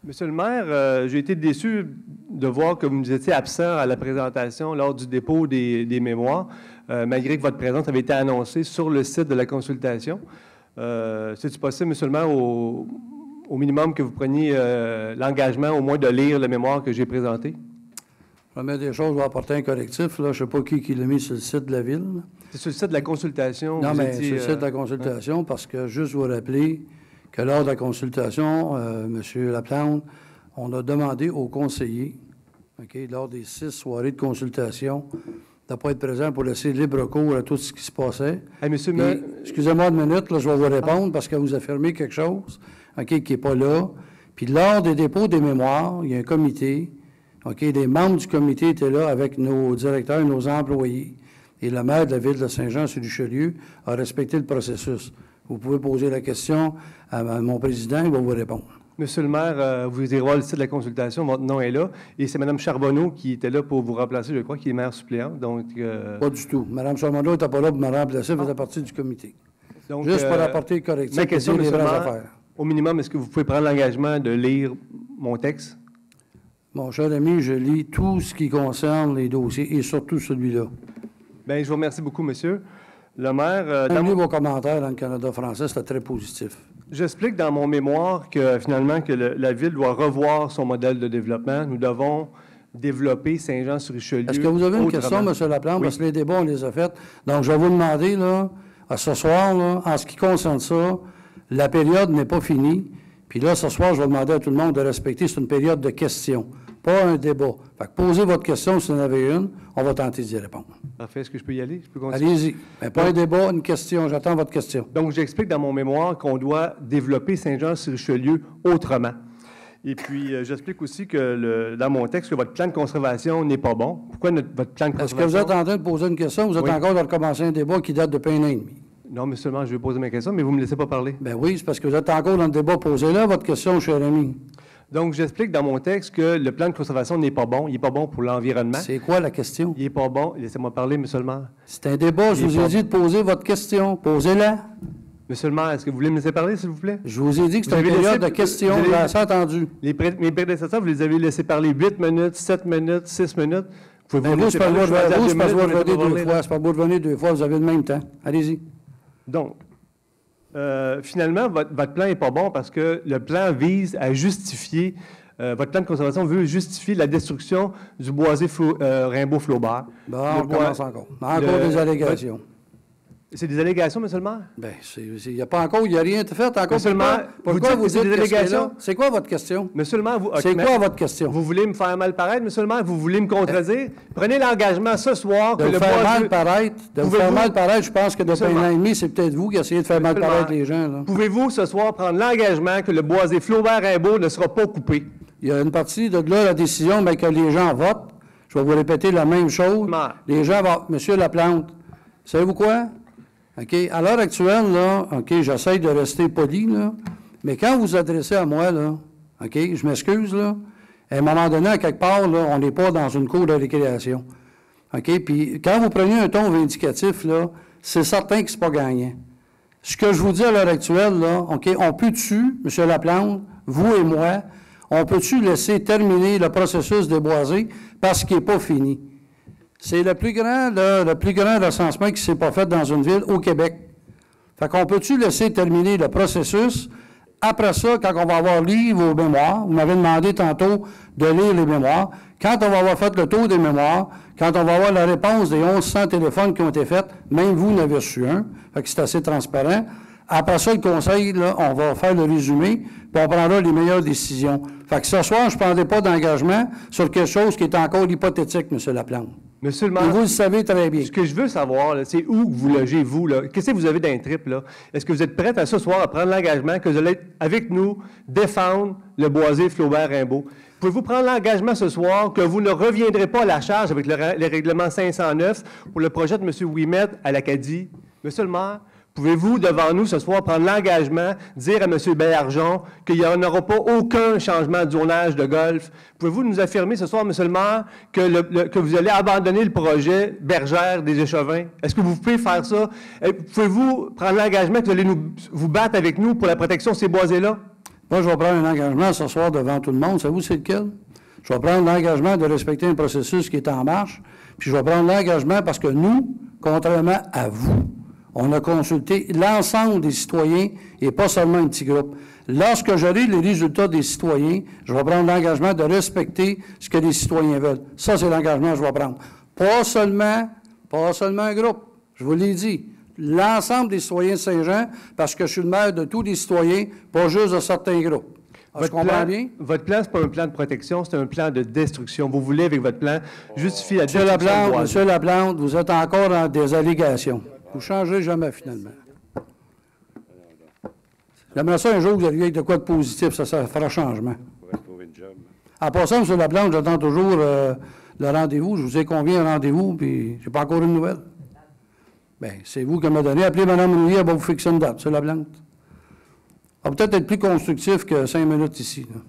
Monsieur le maire, j'ai été déçu de voir que vous étiez absent à la présentation lors du dépôt des mémoires, malgré que votre présence avait été annoncée sur le site de la consultation. C'est-tu possible, Monsieur le maire, au minimum que vous preniez l'engagement au moins de lire le mémoire que j'ai présenté? La première des choses, je vais apporter un correctif. Là. Je ne sais pas qui l'a mis sur le site de la Ville. C'est sur le site de la consultation? Non, mais sur le site de la consultation, parce que juste vous rappeler que lors de la consultation, M. Laplante, on a demandé aux conseillers, lors des 6 soirées de consultation, de ne pas être présent pour laisser libre cours à tout ce qui se passait. Hey, monsieur, excusez-moi une minute, là, je vais vous répondre parce que vous affirmez quelque chose qui n'est pas là. Puis lors des dépôts des mémoires, il y a un comité. Des membres du comité étaient là avec nos directeurs et nos employés. Et le maire de la ville de Saint-Jean-sur-Richelieu a respecté le processus. Vous pouvez poser la question à mon président, il va vous répondre. Monsieur le maire, vous irez voir le site de la consultation, votre nom est là. Et c'est Mme Charbonneau qui était là pour vous remplacer, je crois, qui est maire suppléante. Donc, Pas du tout. Mme Charbonneau n'était pas là pour me remplacer, elle faisait partie du comité. Donc, juste pour apporter le correctif. Ma question, monsieur le maire, au minimum, est-ce que vous pouvez prendre l'engagement de lire mon texte? Mon cher ami, je lis tout ce qui concerne les dossiers et surtout celui-là. Bien, je vous remercie beaucoup, monsieur. Le maire... Dans vos commentaires dans le Canada français, c'était très positif. J'explique dans mon mémoire que, finalement, que la Ville doit revoir son modèle de développement. Nous devons développer Saint-Jean-sur-Richelieu. Est-ce que vous avez une question, M. Laplante? Oui. Parce que les débats, on les a faits. Donc, je vais vous demander, là, à ce soir, là, en ce qui concerne ça, la période n'est pas finie. Puis là, ce soir, je vais demander à tout le monde de respecter, c'est une période de questions, pas un débat. Fait que posez votre question si vous en avez une, on va tenter d'y répondre. Parfait. Est-ce que je peux y aller? Je peux continuer? Allez-y. Mais pas un débat, une question. J'attends votre question. Donc, j'explique dans mon mémoire qu'on doit développer Saint-Jean-sur-Richelieu autrement. Et puis, j'explique aussi que dans mon texte, que votre plan de conservation n'est pas bon. Pourquoi votre plan de conservation? Est-ce que vous êtes en train de poser une question? Vous êtes encore de recommencer un débat qui date depuis 1 an et demi. Non, mais seulement, je vais poser ma question, mais vous ne me laissez pas parler. Bien oui, c'est parce que vous êtes encore dans le débat. Posez-là votre question, cher ami. Donc, j'explique dans mon texte que le plan de conservation n'est pas bon. Il n'est pas bon pour l'environnement. C'est quoi la question? Il n'est pas bon. Laissez-moi parler, monsieur le maire. C'est un débat. Je vous ai dit de poser votre question. Posez-la. Monsieur le maire, est-ce que vous voulez me laisser parler, s'il vous plaît? Je vous ai dit que c'était une période de questions. Vous l'avez entendu. Mes prédécesseurs, vous les avez laissés parler 8 minutes, 7 minutes, 6 minutes. Vous, c'est pas le droit de venir 2 fois. Vous avez le même temps. Allez-y. Donc, finalement, votre plan n'est pas bon parce que le plan vise à justifier, votre plan de conservation veut justifier la destruction du boisé Rimbaud-Flaubert. Bon, on commence encore. Encore des allégations. C'est des allégations, monsieur le maire? Bien, il n'y a pas encore, il n'y a rien de fait encore. Monsieur le maire, pourquoi vous dites des allégations? C'est quoi votre question? Monsieur le maire, c'est quoi votre question? Vous voulez me faire mal paraître, monsieur le maire? Vous voulez me contredire? Prenez l'engagement ce soir que le faire mal paraître. De vous faire mal paraître, je pense que depuis 1 an et demi, c'est peut-être vous qui essayez de faire mal paraître les gens. Pouvez-vous ce soir prendre l'engagement que le boisé Flaubert-Rimbaud ne sera pas coupé? Il y a une partie de là, la décision, mais que les gens votent. Je vais vous répéter la même chose. Les gens votent. Monsieur Laplante, savez-vous quoi? OK. À l'heure actuelle, là, OK, j'essaie de rester poli, là, mais quand vous vous adressez à moi, là, OK, je m'excuse, là, à un moment donné, à quelque part, là, on n'est pas dans une cour de récréation. OK? Puis quand vous prenez un ton vindicatif, là, c'est certain que c'est pas gagnant. Ce que je vous dis à l'heure actuelle, là, OK, on peut-tu, M. Laplante, vous et moi, on peut-tu laisser terminer le processus des boisés parce qu'il n'est pas fini? C'est le plus grand recensement qui ne s'est pas fait dans une ville au Québec. Fait qu'on peut-tu laisser terminer le processus? Après ça, quand on va avoir lu vos mémoires, vous m'avez demandé tantôt de lire les mémoires, quand on va avoir fait le tour des mémoires, quand on va avoir la réponse des 1100 téléphones qui ont été faits, même vous n'avez reçu un, fait que c'est assez transparent. Après ça, le conseil, là, on va faire le résumé, puis on prendra les meilleures décisions. Fait que ce soir, je ne prendrai pas d'engagement sur quelque chose qui est encore hypothétique, M. Laplante. Monsieur le maire, et vous le savez très bien. Ce que je veux savoir, c'est où vous logez, vous, là. Qu'est-ce que vous avez d'un trip, là? Est-ce que vous êtes prête à ce soir à prendre l'engagement que vous allez, avec nous, défendre le boisé Flaubert-Rimbaud? Pouvez-vous prendre l'engagement ce soir que vous ne reviendrez pas à la charge avec le règlement 509 pour le projet de M. Ouimet à l'Acadie? Monsieur le maire, pouvez-vous, devant nous, ce soir, prendre l'engagement, dire à M. Bélargeon qu'il n'y en aura pas aucun changement de zonage de golf? Pouvez-vous nous affirmer ce soir, M. le maire, que vous allez abandonner le projet Bergère des Échevins? Est-ce que vous pouvez faire ça? Pouvez-vous prendre l'engagement que vous allez vous battre avec nous pour la protection de ces boisés-là? Moi, je vais prendre un engagement ce soir devant tout le monde. Savez-vous c'est lequel? Je vais prendre l'engagement de respecter un processus qui est en marche, puis je vais prendre l'engagement parce que nous, contrairement à vous, on a consulté l'ensemble des citoyens et pas seulement un petit groupe. Lorsque j'aurai les résultats des citoyens, je vais prendre l'engagement de respecter ce que les citoyens veulent. Ça, c'est l'engagement que je vais prendre. Pas seulement un groupe, je vous l'ai dit. L'ensemble des citoyens de Saint-Jean, parce que je suis le maire de tous les citoyens, pas juste de certains groupes. Je comprends bien? Votre plan, ce n'est pas un plan de protection, c'est un plan de destruction. Vous voulez, avec votre plan, justifier la destruction. Monsieur Laplante, vous êtes encore dans des allégations. Vous ne changerez jamais, finalement. J'aimerais ça un jour que vous arriviez avec de quoi de positif, ça fera changement. En passant, M. Laplante, j'attends toujours le rendez-vous. Je vous ai convié un rendez-vous, puis je n'ai pas encore une nouvelle. Bien, c'est vous qui m'avez donné. Appelez Mme Rouillet, elle va vous fixer une date, M. Laplante. Ça va peut-être être plus constructif que 5 minutes ici, là.